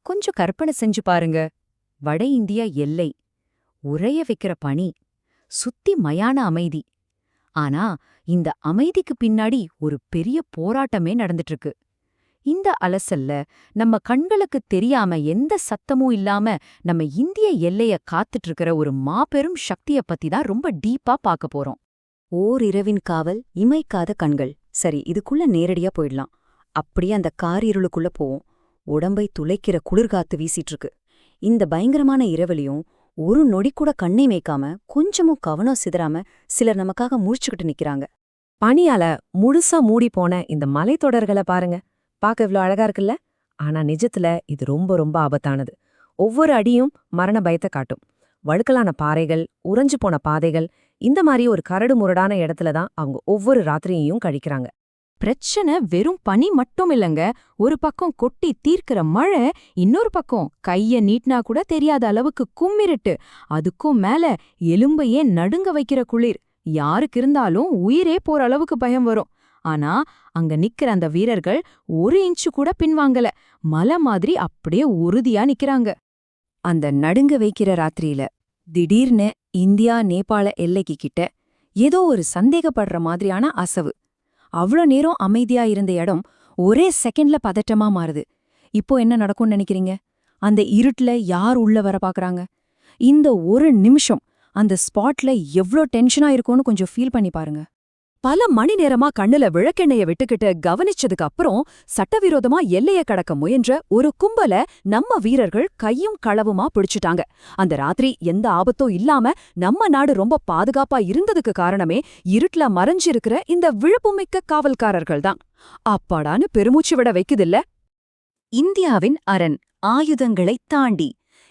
கொஞ்சம் கற்பனை செஞ்சு பாருங்க. வட இந்திய எல்லை, உறைய வைக்கிற பனி, சுத்தி மயான அமைதி. ஆனா இந்த அமைதிக்கு பின்னாடி ஒரு பெரிய போராட்டமே நடந்துட்டு இருக்கு. இந்த அலசல்ல நம்ம கண்களுக்கு தெரியாம எந்த சத்தமும் இல்லாம நம்ம இந்திய எல்லைய காத்துட்டு இருக்கிற ஒரு மாபெரும் சக்திய பத்தி தான் ரொம்ப டீப்பா பார்க்க போறோம். ஓரிரவின் காவல், இமைக்காத கண்கள். சரி, இதுக்குள்ள நேரடியா போயிடலாம். அப்படியே அந்த காரிருளுக்குள்ள போவோம். உடம்பை துளைக்கிற குளிர்காத்து வீசிட்டு இருக்கு. இந்த பயங்கரமான இரவுலையும் ஒரு நொடி கூட கண்ணை மேய்க்காம, கொஞ்சமும் கவனம் சிதறாம சிலர் நமக்காக முழிச்சுக்கிட்டு நிக்கிறாங்க. பனியால முழுசா மூடி போன இந்த மலைத்தொடர்களை பாருங்க. பார்க்க இவ்ளோ அழகா இருக்குல்ல? ஆனா நிஜத்துல இது ரொம்ப ரொம்ப ஆபத்தானது. ஒவ்வொரு அடியும் மரண பயத்தை காட்டும். வழுக்கலான பாறைகள், உறைஞ்சு போன பாதைகள், இந்த மாதிரி ஒரு கரடு முரடான இடத்துல தான் அவங்க ஒவ்வொரு ராத்திரியையும் கழிக்கிறாங்க. பிரச்சனை வெறும் பனி மட்டும் இல்லங்க. ஒரு பக்கம் கொட்டி தீர்க்கிற மழை, இன்னொரு பக்கம் கைய நீட்டினா கூட தெரியாத அளவுக்கு கும்மிருட்டு, அதுக்கும் மேல எலும்பையே நடுங்க வைக்கிற குளிர். யாருக்கு இருந்தாலும் உயிரே போற அளவுக்கு பயம் வரும். ஆனா அங்க நிக்கிற அந்த வீரர்கள் ஒரு இன்ச்சு கூட பின்வாங்கல. மலை மாதிரி அப்படியே உறுதியா நிக்கிறாங்க. அந்த நடுங்க வைக்கிற ராத்திரியில திடீர்னு இந்தியா நேபாள எல்லைக்கு கிட்ட ஏதோ ஒரு சந்தேகப்படுற மாதிரியான அசவு. அவ்ளோ நேரம் அமைதியா இருந்த இடம் ஒரே செகண்ட்ல பதட்டமா மாறுது. இப்போ என்ன நடக்கும்னு நினைக்கிறீங்க? அந்த இருட்டுல யார் உள்ள வர பாக்குறாங்க? இந்த ஒரு நிமிஷம் அந்த ஸ்பாட்ல எவ்ளோ டென்ஷனா இருக்கும்னு கொஞ்சம் ஃபீல் பண்ணி பாருங்க. பல மணி நேரமா கண்ணுல விளக்கெண்ணைய விட்டுக்கிட்டு கவனிச்சதுக்கு அப்புறம் சட்டவிரோதமா எல்லைய கடக்க முயன்ற ஒரு கும்பல நம்ம வீரர்கள் கையும் களவுமா பிடிச்சிட்டாங்க. அந்த ராத்திரி எந்த ஆபத்தும் இல்லாம நம்ம நாடு ரொம்ப பாதுகாப்பா இருந்ததுக்கு காரணமே இருட்டுல மறைஞ்சிருக்கிற இந்த விழுப்புமிக்க காவல்காரர்கள் தான். அப்பாடான்னு பெருமூச்சு விட வைக்குதில்ல. இந்தியாவின் அரண், ஆயுதங்களை தாண்டி.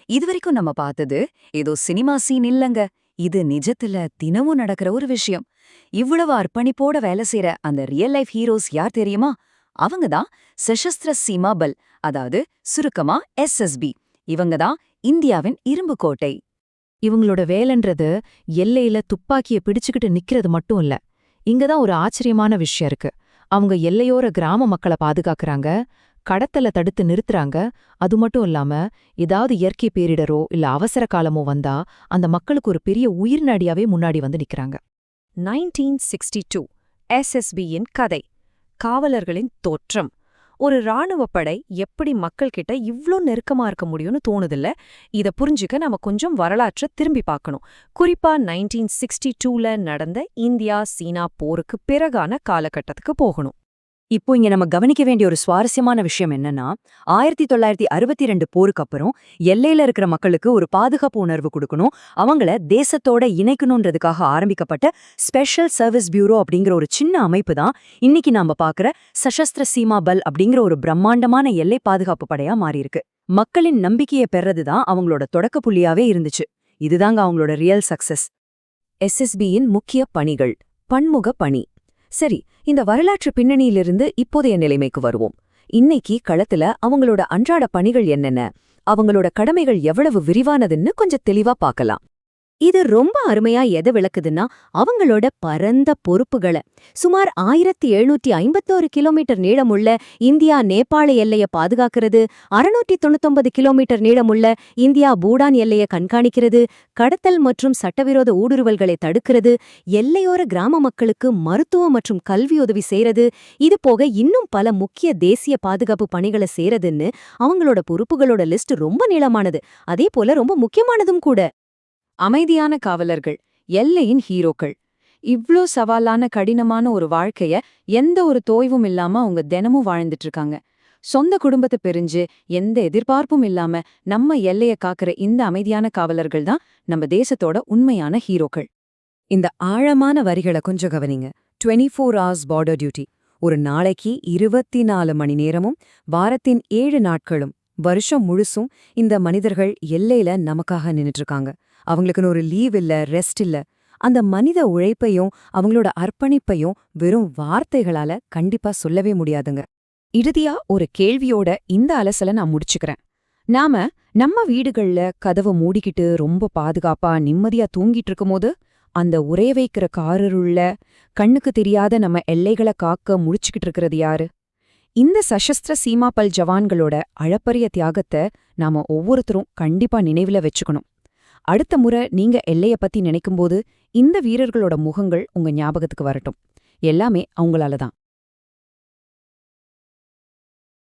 இதுவரைக்கும் நம்ம பார்த்தது ஏதோ சினிமா சீன் இல்லங்க. இது நிஜத்துல தினமும் நடக்கிற ஒரு விஷயம். இவ்வளவு அர்ப்பணிப்போட வேலை செய்யற அந்த ரியல் லைஃப் ஹீரோஸ் யார் தெரியுமா? அவங்க தான் சஷஸ்திர சீமா பல், அதாவது சுருக்கமா SSB. இவங்க தான் இந்தியாவின் இரும்பு கோட்டை. இவங்களோட வேலைன்றது எல்லையில துப்பாக்கிய பிடிச்சுக்கிட்டு நிக்கிறது மட்டும் இல்ல. இங்கதான் ஒரு ஆச்சரியமான விஷயம் இருக்கு. அவங்க எல்லையோர கிராம மக்களை பாதுகாக்கறாங்க, கடத்தல தடுத்து நிறுத்துறாங்க. அது மட்டும் இல்லாம ஏதாவது இயற்கை பேரிடரோ இல்ல அவசர காலமோ வந்தா அந்த மக்களுக்கு ஒரு பெரிய உயிர்நாடியாவே முன்னாடி வந்து நிக்கிறாங்க. 1962 SSBயின் கதை. காவலர்களின் தோற்றம். ஒரு இராணுவப் படை எப்படி மக்கள்கிட்ட இவ்ளோ நெருக்கமா இருக்க முடியும்னு தோணுதில்ல? இத புரிஞ்சுக்க நாம கொஞ்சம் வரலாற்றை திரும்பி பார்க்கணும். குறிப்பா 1962ல நடந்த இந்தியா சீனா போருக்கு பிறகான காலகட்டத்துக்கு போகணும். இப்போ இங்க நம்ம கவனிக்க வேண்டிய ஒரு சுவாரஸ்யமான விஷயம் என்னன்னா, 1962 போருக்கு அப்புறம் எல்லையில இருக்கிற மக்களுக்கு ஒரு பாதுகாப்பு உணர்வு கொடுக்கணும், அவங்கள தேசத்தோட இணைக்கணும்ன்றதுக்காக ஆரம்பிக்கப்பட்ட ஸ்பெஷல் சர்வீஸ் பியூரோ அப்படிங்கிற ஒரு சின்ன அமைப்பு தான் இன்னைக்கு நாம பாக்குற சஷஸ்திர சீமா பல் அப்படிங்கிற ஒரு பிரம்மாண்டமான எல்லை பாதுகாப்பு படையா மாறியிருக்கு. மக்களின் நம்பிக்கையை பெறதுதான் அவங்களோட தொடக்க புள்ளியாவே இருந்துச்சு. இதுதாங்க அவங்களோட ரியல் சக்சஸ். SSBயின் முக்கிய பணிகள். பன்முக பணி. சரி, இந்த வரலாற்று பின்னணியிலிருந்து இப்போதைய நிலைமைக்கு வருவோம். இன்னைக்கு களத்துல அவங்களோட அன்றாட பணிகள் என்னென்ன, அவங்களோட கடமைகள் எவ்வளவு விரிவானதுன்னு கொஞ்சம் தெளிவா பார்க்கலாம். இது ரொம்ப அருமையா எதை விளக்குதுன்னா, அவங்களோட பரந்த பொறுப்புகளை. சுமார் 1751 கிலோமீட்டர் நீளமுள்ள இந்தியா நேபாள எல்லைய பாதுகாக்கிறது, 699 கிலோமீட்டர் நீளமுள்ள இந்தியா பூடான் எல்லைய கண்காணிக்கிறது, கடத்தல் மற்றும் சட்டவிரோத ஊடுருவல்களை தடுக்கிறது, எல்லையோர கிராம மக்களுக்கு மருத்துவ மற்றும் கல்வி உதவி செய்யறது, இது போக இன்னும் பல முக்கிய தேசிய பாதுகாப்பு பணிகளை செய்யறதுன்னு அவங்களோட பொறுப்புகளோட லிஸ்ட் ரொம்ப நீளமானது. அதே போல ரொம்ப முக்கியமானதும் கூட. அமைதியான காவலர்கள், எல்லையின் ஹீரோக்கள். இவ்ளோ சவாலான கடினமான ஒரு வாழ்க்கைய எந்த ஒரு தோய்வும் இல்லாம அவங்க தினமும் வாழ்ந்துட்டு இருக்காங்க. சொந்த குடும்பத்தை பிரிஞ்சு எந்த எதிர்பார்ப்பும் இல்லாம நம்ம எல்லைய காக்கிற இந்த அமைதியான காவலர்கள் தான் நம்ம தேசத்தோட உண்மையான ஹீரோக்கள். இந்த ஆழமான வரிகளை கொஞ்சம் கவனிங்க. 24 hours border duty. ஒரு நாளைக்கு 24 மணி நேரமும் வாரத்தின் 7 நாட்களும் வருஷம் முழுசும் இந்த மனிதர்கள் எல்லையில நமக்காக நின்னுட்டு இருக்காங்க. அவங்களுக்குன்னு ஒரு லீவ் இல்ல, ரெஸ்ட் இல்ல. அந்த மனித உழைப்பையும் அவங்களோட அர்ப்பணிப்பையும் வெறும் வார்த்தைகளால கண்டிப்பா சொல்லவே முடியாதுங்க. இறுதியா ஒரு கேள்வியோட இந்த அலசல நான் முடிச்சுக்கிறேன். நாம நம்ம வீடுகள்ல கதவை மூடிக்கிட்டு ரொம்ப பாதுகாப்பா நிம்மதியா தூங்கிட்டு இருக்கும்போது, அந்த உறைய வைக்கிற காரிருள்ள கண்ணுக்கு தெரியாத நம்ம எல்லைகளை காக்க முடிச்சுக்கிட்டு இருக்கிறது யாரு? இந்த சஷஸ்திர சீமாப்பல் ஜவான்களோட அளப்பரிய தியாகத்தை நாம ஒவ்வொருத்தரும் கண்டிப்பா நினைவுல வச்சுக்கணும். அடுத்த முறை நீங்க எல்லைய பத்தி நினைக்கும்போது இந்த வீரர்களோட முகங்கள் உங்க ஞாபகத்துக்கு வரட்டும். எல்லாமே அவங்களால தான்.